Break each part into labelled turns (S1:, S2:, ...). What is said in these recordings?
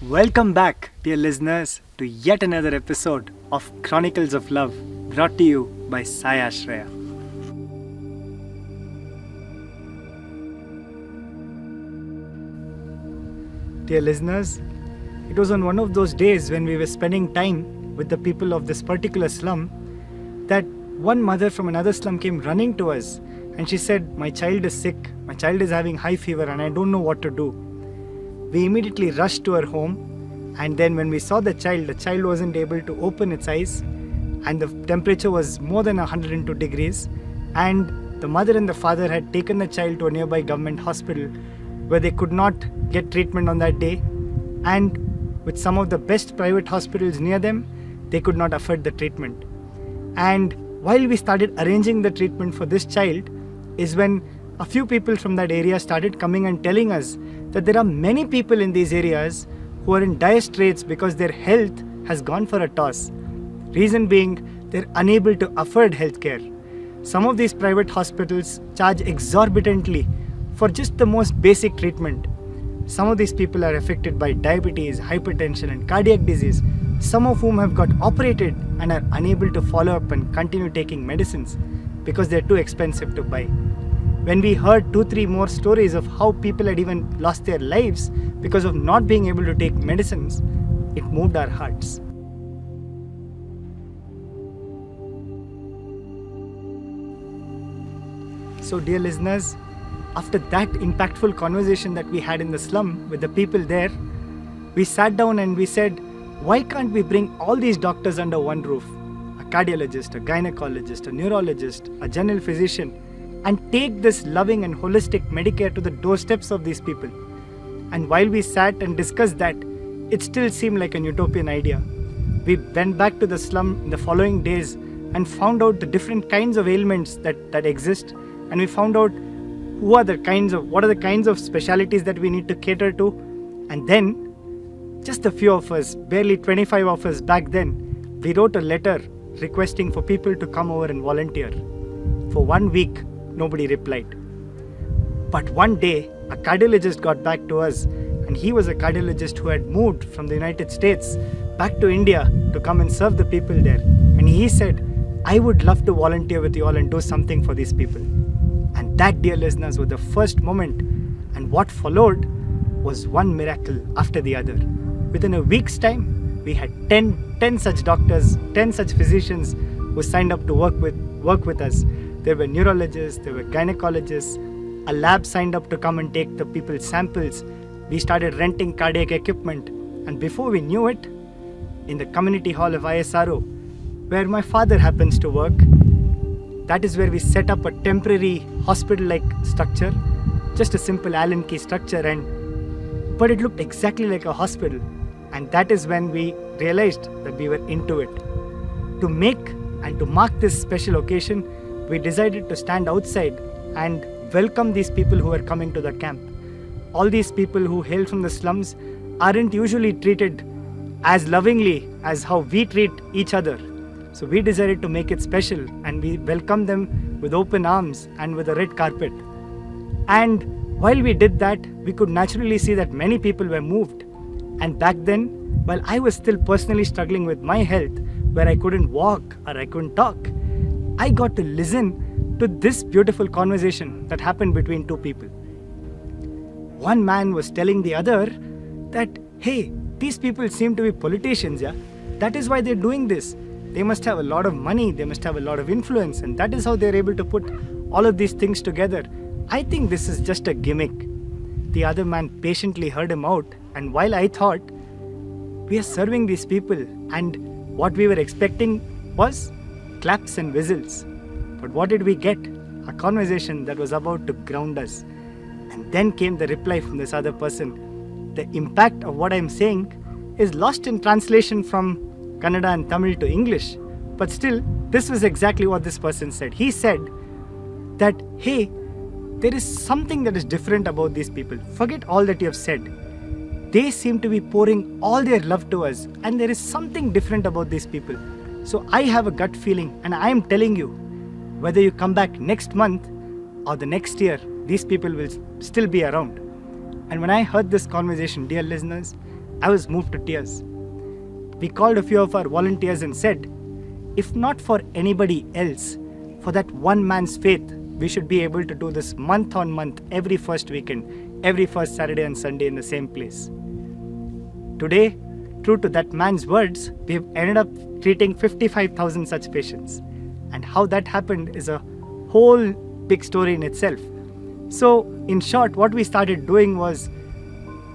S1: Welcome back, dear listeners, to yet another episode of Chronicles of Love, brought to you by Sai Aashraya. Dear listeners, it was on one of those days when we were spending time with the people of this particular slum that one mother from another slum came running to us and she said, "My child is sick, my child is having high fever and I don't know what to do." We immediately rushed to her home, and then when we saw the child wasn't able to open its eyes, and the temperature was more than 102 degrees, and the mother and the father had taken the child to a nearby government hospital where they could not get treatment on that day, and with some of the best private hospitals near them, they could not afford the treatment. And while we started arranging the treatment for this child is when a few people from that area started coming and telling us that there are many people in these areas who are in dire straits because their health has gone for a toss. Reason being, they're unable to afford healthcare. Some of these private hospitals charge exorbitantly for just the most basic treatment. Some of these people are affected by diabetes, hypertension, and cardiac disease, some of whom have got operated and are unable to follow up and continue taking medicines because they're too expensive to buy. When we heard 2-3 more stories of how people had even lost their lives because of not being able to take medicines, it moved our hearts. So, dear listeners, after that impactful conversation that we had in the slum with the people there, we sat down and we said, why can't we bring all these doctors under one roof? A cardiologist, a gynecologist, a neurologist, a general physician, and take this loving and holistic Medicare to the doorsteps of these people. And while we sat and discussed that, it still seemed like an utopian idea. We went back to the slum in the following days and found out the different kinds of ailments that exist, and we found out what are the kinds of specialities that we need to cater to. And then, just a few of us, barely 25 of us back then, we wrote a letter requesting for people to come over and volunteer. For 1 week, nobody replied. But one day, a cardiologist got back to us, and he was a cardiologist who had moved from the United States back to India to come and serve the people there. And he said, I would love to volunteer with you all and do something for these people. And that, dear listeners, was the first moment. And what followed was one miracle after the other. Within a week's time, we had 10 such doctors, 10 such physicians who signed up to work with us. There were neurologists, there were gynecologists, a lab signed up to come and take the people's samples. We started renting cardiac equipment, and before we knew it, in the community hall of ISRO, where my father happens to work, that is where we set up a temporary hospital-like structure, just a simple Allen key structure, but it looked exactly like a hospital. And that is when we realized that we were into it. To mark this special occasion, we decided to stand outside and welcome these people who are coming to the camp. All these people who hail from the slums aren't usually treated as lovingly as how we treat each other. So we decided to make it special, and we welcomed them with open arms and with a red carpet. And while we did that, we could naturally see that many people were moved. And back then, while I was still personally struggling with my health, where I couldn't walk or I couldn't talk, I got to listen to this beautiful conversation that happened between two people. One man was telling the other that, hey, these people seem to be politicians, yeah? That is why they're doing this. They must have a lot of money, they must have a lot of influence, and that is how they're able to put all of these things together. I think this is just a gimmick. The other man patiently heard him out, and while I thought, we are serving these people, and what we were expecting was claps and whistles. But what did we get? A conversation that was about to ground us. And then came the reply from this other person. The impact of what I'm saying is lost in translation from Kannada and Tamil to English. But still, this was exactly what this person said. He said that, hey, there is something that is different about these people. Forget all that you have said. They seem to be pouring all their love to us, and there is something different about these people. So I have a gut feeling, and I am telling you, whether you come back next month or the next year, these people will still be around. And when I heard this conversation, dear listeners, I was moved to tears. We called a few of our volunteers and said, if not for anybody else, for that one man's faith, we should be able to do this month on month, every first weekend, every first Saturday and Sunday in the same place. Today, true to that man's words, we have ended up treating 55,000 such patients. And how that happened is a whole big story in itself. So, in short, what we started doing was,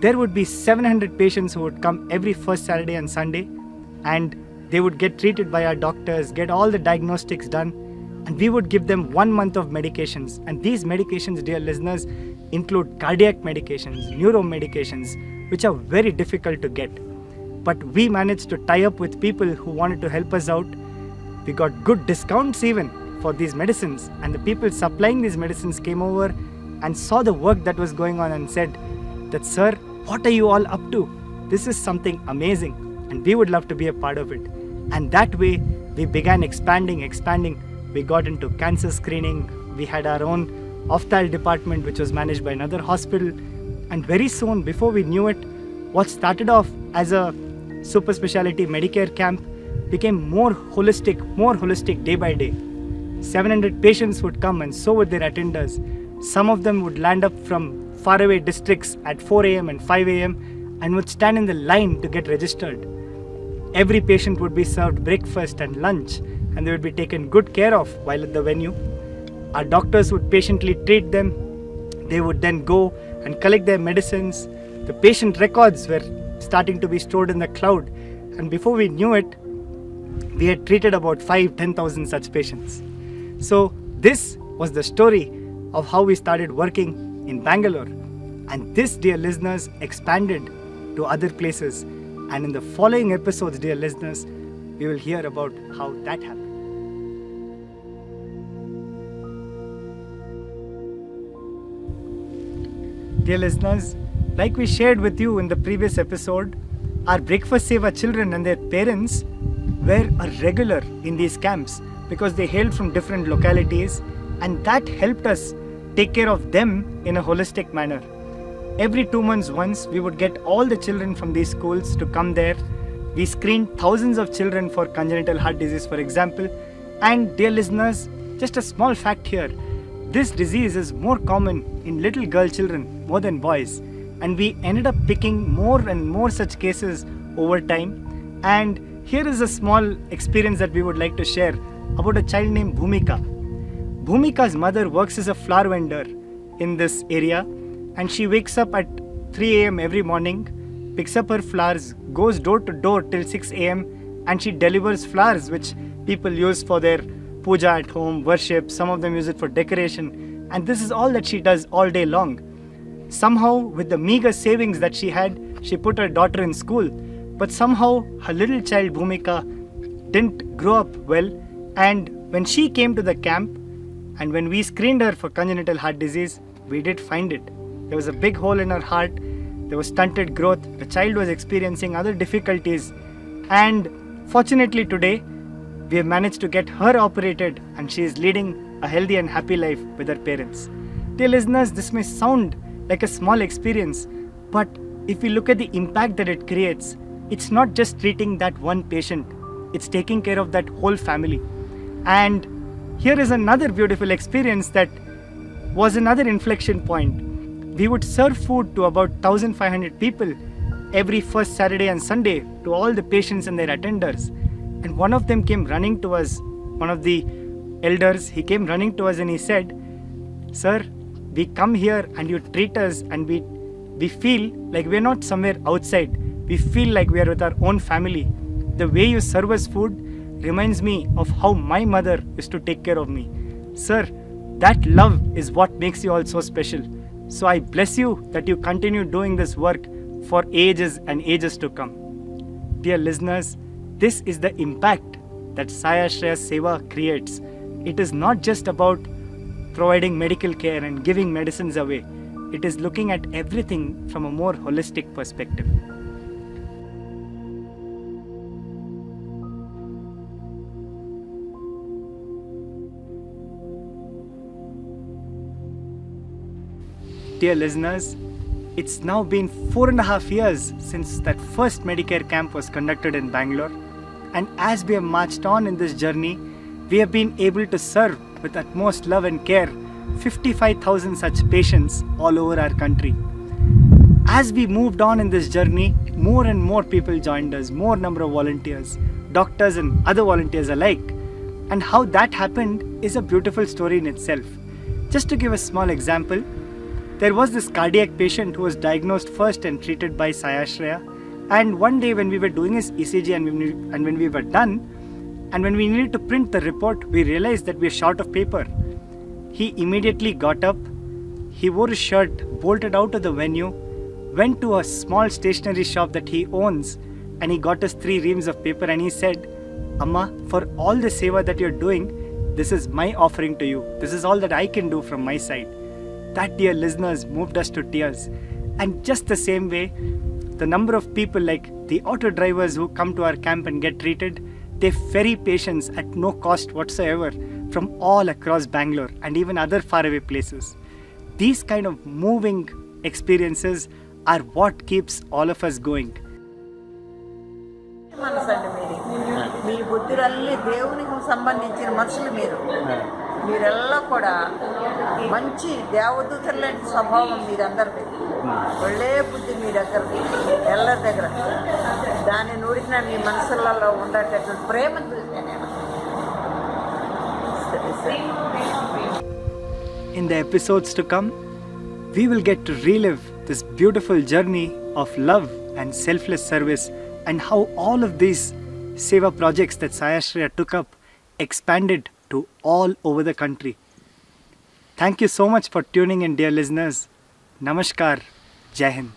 S1: there would be 700 patients who would come every first Saturday and Sunday, and they would get treated by our doctors, get all the diagnostics done, and we would give them 1 month of medications. And these medications, dear listeners, include cardiac medications, neuro medications, which are very difficult to get. But we managed to tie up with people who wanted to help us out. We got good discounts even for these medicines, and the people supplying these medicines came over and saw the work that was going on and said that, sir, what are you all up to? This is something amazing, and we would love to be a part of it. And that way, we began expanding. We got into cancer screening. We had our own ophthalm department, which was managed by another hospital. And very soon, before we knew it, what started off as a super specialty Medicare camp became more holistic day by day. 700 patients would come, and so would their attenders. Some of them would land up from faraway districts at 4 a.m. and 5 a.m. and would stand in the line to get registered. Every patient would be served breakfast and lunch, and they would be taken good care of while at the venue. Our doctors would patiently treat them. They would then go and collect their medicines. The patient records were starting to be stored in the cloud, and before we knew it, we had treated about 5,000-10,000 such patients. So this was the story of how we started working in Bangalore. And this, dear listeners, expanded to other places. And in the following episodes, dear listeners, we will hear about how that happened. Dear listeners, like we shared with you in the previous episode, our Breakfast Seva children and their parents were a regular in these camps because they hailed from different localities, and that helped us take care of them in a holistic manner. Every 2 months once, we would get all the children from these schools to come there. We screened thousands of children for congenital heart disease, for example. And dear listeners, just a small fact here, this disease is more common in little girl children more than boys. And we ended up picking more and more such cases over time. And here is a small experience that we would like to share about a child named Bhumika. Bhumika's mother works as a flower vendor in this area, and she wakes up at 3 a.m. every morning, picks up her flowers, goes door to door till 6 a.m. and she delivers flowers which people use for their puja at home, worship. Some of them use it for decoration, and this is all that she does all day long. Somehow, with the meager savings that she had, she put her daughter in school, but somehow her little child Bhumika didn't grow up well, and when she came to the camp and when we screened her for congenital heart disease, we did find it. There was a big hole in her heart, there was stunted growth, the child was experiencing other difficulties, and fortunately today, we have managed to get her operated and she is leading a healthy and happy life with her parents. Dear listeners, this may sound like a small experience, but if we look at the impact that it creates, it's not just treating that one patient, it's taking care of that whole family. And here is another beautiful experience that was another inflection point. We would serve food to about 1,500 people every first Saturday and Sunday to all the patients and their attenders. And one of them came running to us, one of the elders, he came running to us and he said, "Sir, we come here and you treat us and we feel like we're not somewhere outside. We feel like we are with our own family. The way you serve us food reminds me of how my mother used to take care of me. Sir, that love is what makes you all so special. So I bless you that you continue doing this work for ages and ages to come." Dear listeners, this is the impact that Sai Aashraya Seva creates. It is not just about providing medical care and giving medicines away. It is looking at everything from a more holistic perspective. Dear listeners, it's now been 4.5 years since that first Medicare camp was conducted in Bangalore. And as we have marched on in this journey, we have been able to serve with utmost love and care 55,000 such patients all over our country. As we moved on in this journey, more and more people joined us, more number of volunteers, doctors and other volunteers alike. And how that happened is a beautiful story in itself. Just to give a small example, there was this cardiac patient who was diagnosed first and treated by Sai Aashraya. And one day when we were doing his ECG and when we were done, and when we needed to print the report, we realized that we were short of paper. He immediately got up, he wore his shirt, bolted out of the venue, went to a small stationery shop that he owns, and he got us 3 reams of paper and he said, Amma, for all the seva that you're doing, this is my offering to you. This is all that I can do from my side. That, dear listeners, moved us to tears. And just the same way, the number of people like the auto drivers who come to our camp and get treated, they ferry patients at no cost whatsoever from all across Bangalore and even other faraway places. These kind of moving experiences are what keeps all of us going.
S2: మనసండి మీ బుద్ధిరల్లి దేవునికి సంబంధించిన మనుషులు మీరెల్లా కూడా మంచి దేవదూతల లాంటి స్వభావం మీరందరిది. ఒళ్ళే బుద్ధి మీ దగ్గరది, ಎಲ್ಲರ దగ్గర. దాన్ని నూడిన మీ మనసులలో ఉండేటటువంటి ప్రేమ చూస్తే నేను.
S1: In the episodes to come, we will get to relive this beautiful journey of love and selfless service and how all of these seva projects that Sai Aashraya took up expanded to all over the country. Thank you so much for tuning in, dear listeners. Namaskar. Jai Hind.